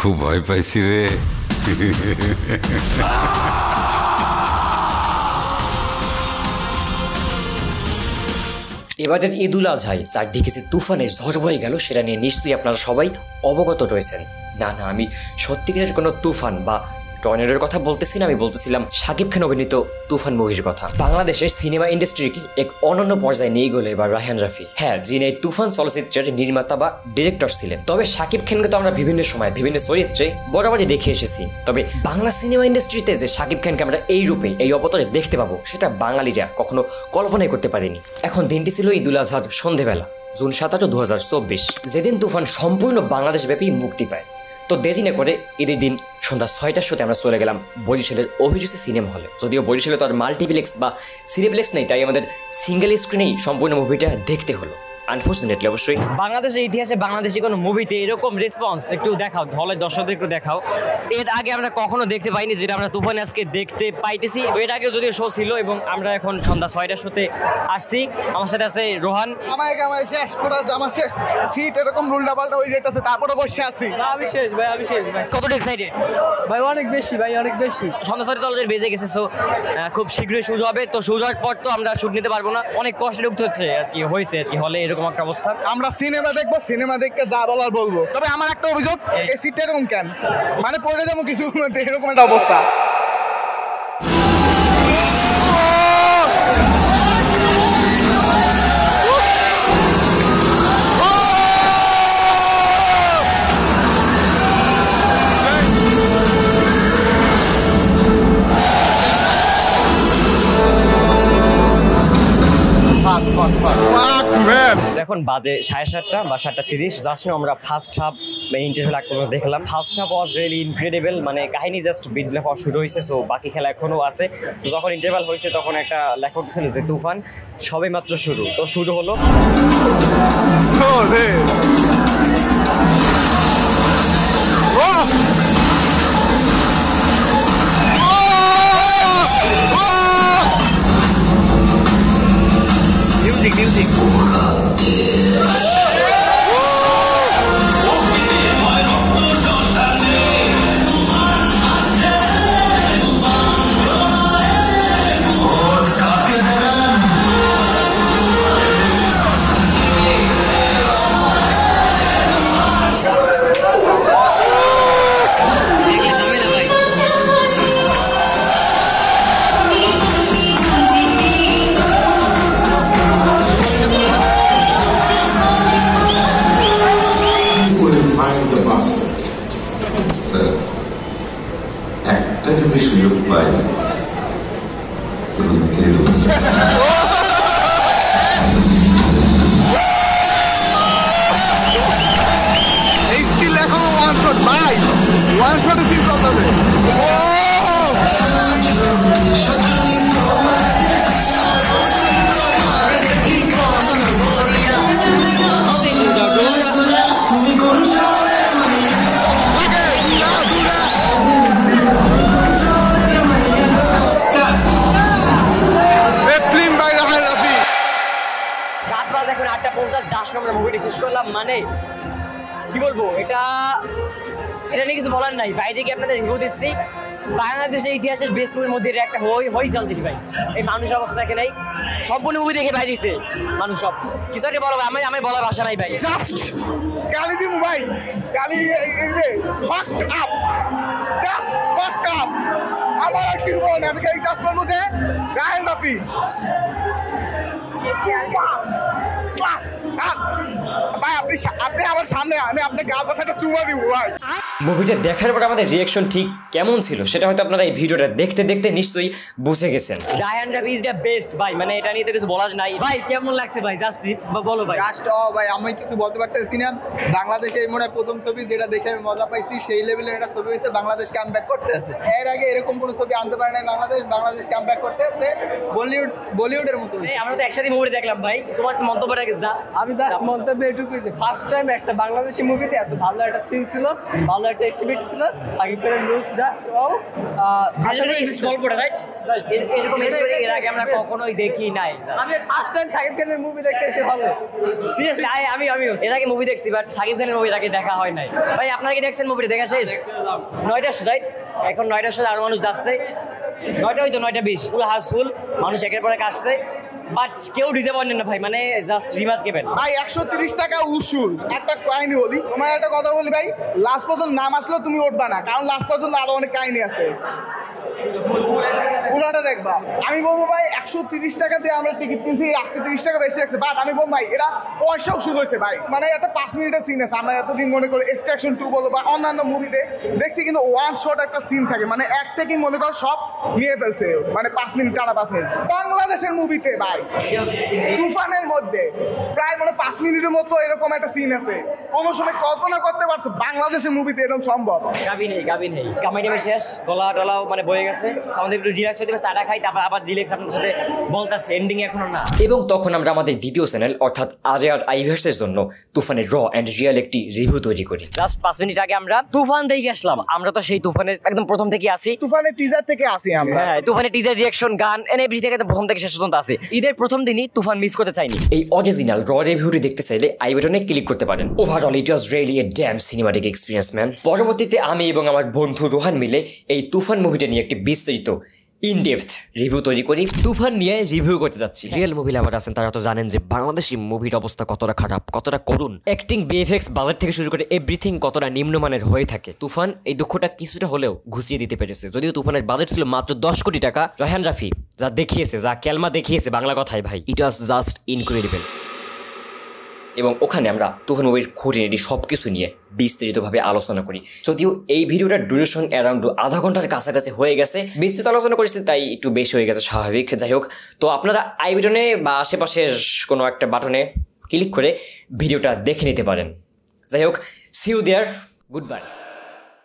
খুব ভয় পাইছি রে। এবারের ঈদ উল আজহায় চারদিকে যে তুফানে ঝড় বয়ে গেল সেটা নিয়ে নিশ্চয়ই আপনারা সবাই অবগত রয়েছেন। না আমি সত্যিকারের কোনো তুফান বা টর্নেডোর কথা বলতেছি না, আমি বলতেছিলাম শাকিব খান অভিনীত তুফান মুভির কথা। বাংলাদেশের সিনেমা ইন্ডাস্ট্রিকে এক অনন্য পর্যায়ে নিয়ে গেল এবার রায়হান রাফি। হ্যাঁ, যিনি এই তুফান চলচ্চিত্রের নির্মাতা বা ডিরেক্টর ছিলেন। তবে শাকিব খানকে তো আমরা বিভিন্ন সময় বিভিন্ন চরিত্রে বরাবরই দেখে এসেছি, তবে বাংলা সিনেমা ইন্ডাস্ট্রিতে যে শাকিব খানকে আমরা এই রূপে এই অবতারে দেখতে পাবো সেটা বাঙালিরা কখনো কল্পনাই করতে পারেনি। এখন দিনটি ছিল ঈদ উল আজহার সন্ধেবেলা, জুন ৭, ২০২৪, যেদিন তুফান সম্পূর্ণ বাংলাদেশ ব্যাপী মুক্তি পায়। তো দেরি না করে ঈদের দিন সন্ধ্যা ৬টার শোতে আমরা চলে গেলাম বরিশালের অভিরুচি সিনেমা হলে। যদিও বরিশালে তো আর মাল্টিপ্লেক্স বা সিনেপ্লেক্স নেই, তাই আমাদের সিঙ্গেল স্ক্রিনেই সম্পূর্ণ মুভিটা দেখতে হলো। আনফর্চুনেটলি অবশ্যই বাংলাদেশের ইতিহাসে বাংলাদেশি কোনো মুভিতে এরকম রেসপন্স একটু দেখাও, হলের দর্শকদের একটু দেখাও। এর আগে আমরা কখনো দেখতে পাইনি যেটা আমরা তুফানে আজকে দেখতে পাইতেছি। এর আগেও যদিও শো ছিল এবং আমরা এখন সন্ধ্যা ৬টার শোতে আসছি। আমার সাথে আছে রোহান। আমার শেষ পুরো আমার শেষ সিট এরকম উল্টা পাল্টা হয়ে যাইতেছে, তারপরে বসে আছি। আমি শেষ ভাই, আমি শেষ ভাই। কতটা এক্সাইটেড ভাই? অনেক বেশি ভাই, অনেক বেশি। সন্ধ্যা ৬টা অলরেডি বেজে গেছে, সো খুব শীঘ্রই শুরু হবে। তো শুরু হওয়ার পর তো আমরা শুট নিতে পারবো না, অনেক কষ্টে উঠতে হচ্ছে আর কি, হয়েছে আর কি হলে এরকম একটা অবস্থা। আমরা সিনেমা দেখবো, সিনেমা দেখে যা বলার বলবো। তবে আমার একটা অভিযোগ, এই সিটটা এরকম কেন, মানে পড়ে যাবো কিছু, এরকম একটা অবস্থা। এখন বাজে 7:30 বা 7:30। জাস্ট আমরা ফার্স্ট হাফ ইন্টারভেল আগ পর্যন্ত দেখলাম। First half was really incredible, মানে কাহিনী জাস্ট বিল্ড হওয়া শুরু হয়েছে। সো বাকি খেলা এখনো আছে। তো যখন ইন্টারভেল হয়েছে তখন একটা লেখা উঠছিল যে তুফান সবে মাত্র শুরু। তো শুরু হলো। মিউজিক একটা যদি সুযোগ পাই এই স্টিল এখনো ওয়ান শট ভাই, ওয়ান শটে সিল করতে হবে। এখন 8:50, জাস্ট আমরা মুভিটি শেষ করলাম। মানে কি বলবো, এটা নিয়ে কিছু বলার নাই। বাইরে গিয়ে আপনাদের রিভিউ দিচ্ছি। বাংলাদেশের ইতিহাসের বেস্ট মুভির মধ্যে এটা একটা হই চলতে ভাই। এই মানুষ অবস্থা দেখে নাই, সম্পূর্ণ মুভি দেখে বাইরেছে মানুষ। সব কিছু একটা বলো, আমি বলার ভাষা নাই ভাই। জাস্ট গালি দিমু ভাই, গালি fucked up, just fucked up. আমার আর কি বলবো, আমি জাস্ট বলবো যে রায়হান রাফি ভাই, আপনি আমার সামনে, আমি আপনার গাল পাশে চুমা দিব ভাই। মুভিটা দেখার পর আমাদের রিয়াকশন ঠিক কেমন ছিল সেটা হয়তো আপনারা এই ভিডিওটা দেখতে দেখতে নিশ্চয়ই বুঝে গেছেন। Raihan Rafi is the best ভাই, মানে এটা নিয়ে তো কিছু বলার নাই ভাই। কেমন লাগছে ভাই? জাস্ট বলো ভাই। জাস্ট ভাই, আমি কিছু বলতে পারতেছি না। বাংলাদেশে এই মনে হয় প্রথম ছবি যেটা দেখে আমি মজা পাইছি, সেই লেভেলের একটা ছবি হয়েছে। বাংলাদেশ কামব্যাক করতে আছে, এর আগে এরকম কোনো ছবি আনতে পারে নাই বাংলাদেশ কামব্যাক করতে আছে বলিউডের মতো। আমরা তো একসাথে মুভি দেখলাম ভাই, তোমার মন্তব্য রাখিস যা। আমি জাস্ট মন্তব্য এটুকু হয়েছে ফার্স্ট টাইম একটা বাংলাদেশি মুভিতে এত ভালো একটা সিন ছিল, ভালো একটা অ্যাক্টিভিটি ছিল। সাকিব খানের লুক জাস্ট ও আসলে এই গল্পটা রাইট এরকম স্টোরি এর আগে আমরা কখনোই দেখি নাই। আমি ফার্স্ট টাইম সাকিব খানের মুভি দেখতে এসে ভালো সিরিয়াসলি আমিও এর আগে মুভি দেখছি, বাট সাকিব খানের মুভির আগে দেখা হয় নাই। ভাই আপনারা কি দেখছেন মুভিটা? দেখা শেষ 9টার শো রাইট? এখন 9টার শো আরো মানুষ যাচ্ছে, 9টা হয়তো 9:20 পুরো হাউসফুল, মানুষ একের পর এক আসছে, বাট কেউ ডিসঅ্যাপয়েন্টেড না ভাই, মানে জাস্ট রিমাজ কেবেন ভাই 130 টাকা উসুল। একটা কাহিনী বলি, তোমার একটা কথা বলি ভাই, লাস্ট পর্যন্ত নাম আসলেও তুমি উঠবা না, কারণ লাস্ট পর্যন্ত আরো অনেক কাহিনী আছে, পুরোটা দেখবা। আমি বলবো ভাই 130 টাকা দিয়ে আমরা টিকিট কিনছি, আজকে 30 টাকা বেশি রাখছে, বাট আমি বলবো ভাই এরা পয়সা উসুল হয়েছে ভাই। মানে একটা 5 মিনিটের সিন আছে, আমরা এতদিন মনে করি এক্সট্রাকশন 2 বলো বা অন্যান্য মুভিতে দেখছি, কিন্তু ওয়ান শট একটা সিন থাকে, মানে একটা কি মনে কর সব নিয়ে ফেলছে, মানে 5 মিনিট টানা 5 মিনিট। বাংলাদেশের মুভিতে ভাই তুফানের মধ্যে প্রায় মানে 5 মিনিটের মতো এরকম একটা সিন আছে, কোনো সময় কল্পনা করতে পারছো বাংলাদেশের মুভিতে এরকম সম্ভব? গাবি নেই কামাই টাইমে শেষ, গলা টলাও মানে বয়ে গেছে, আমাদের একটু রিল্যাক্স হতে হবে, চাটা খাই, তারপর আবার রিল্যাক্স আপনার সাথে বলতেছে, এন্ডিং এখনো না। এবং তখন আমরা আমাদের দ্বিতীয় চ্যানেল অর্থাৎ আর আইভার্সের জন্য তুফানের র অ্যান্ড রিয়েল একটি রিভিউ তৈরি করি। জাস্ট 5 মিনিট আগে আমরা তুফান দেখে আসলাম, আমরা তো সেই তুফানের একদম প্রথম থেকে আসি, তুফানের টিজার থেকে আসি আমরা। হ্যাঁ তুফানের টিজার রিঅ্যাকশন গান এভরিথিং থেকে প্রথম থেকে শেষ পর্যন্ত আছে। ঈদের প্রথম দিনই তুফান মিস করতে চাইনি। এই অরিজিনাল র রিভিউটি দেখতে চাইলে আই বাটনে ক্লিক করতে পারেন। Overall it was really a damn cinematic experience man. পরবর্তীতে আমি এবং আমার বন্ধু রোহান মিলে এই তুফান মুভিটা নিয়ে একটি বিস্তারিত ইনডেপথ রিভিউ তৈরি করি। তুফান নিয়ে রিভিউ করতে যাচ্ছি। রিয়েল মুভি লাভার আছেন তারা তো জানেন যে বাংলাদেশি মুভির অবস্থা কতটা খারাপ, কতটা করুণ, অ্যাক্টিং, বিএফএক্স, বাজেট থেকে শুরু করে এভরিথিং কতটা নিম্নমানের হয়ে থাকে। তুফান এই দুঃখটা কিছুটা হলেও ঘুচিয়ে দিতে পেরেছে। যদিও তুফানের বাজেট ছিল মাত্র 10 কোটি টাকা, রায়হান রাফি যা দেখিয়েছে, যা ক্যালমা দেখিয়েছে, বাংলা কথায় ভাই ইট ওয়াজ জাস্ট ইনক্রেডিবল। এবং ওখানে আমরা তুফান মুভির খুঁটিনাটি সব কিছু নিয়ে বিস্তারিতভাবে আলোচনা করি। যদিও এই ভিডিওটার ডিউরেশন অ্যারাউন্ড আধা ঘন্টার কাছাকাছি হয়ে গেছে, বিস্তৃত আলোচনা করেছি তাই একটু বেশি হয়ে গেছে, স্বাভাবিক। যাই হোক, তো আপনারা আই বাটনে বা আশেপাশের কোনো একটা বাটনে ক্লিক করে ভিডিওটা দেখে নিতে পারেন। যাই হোক, see you there, good bye.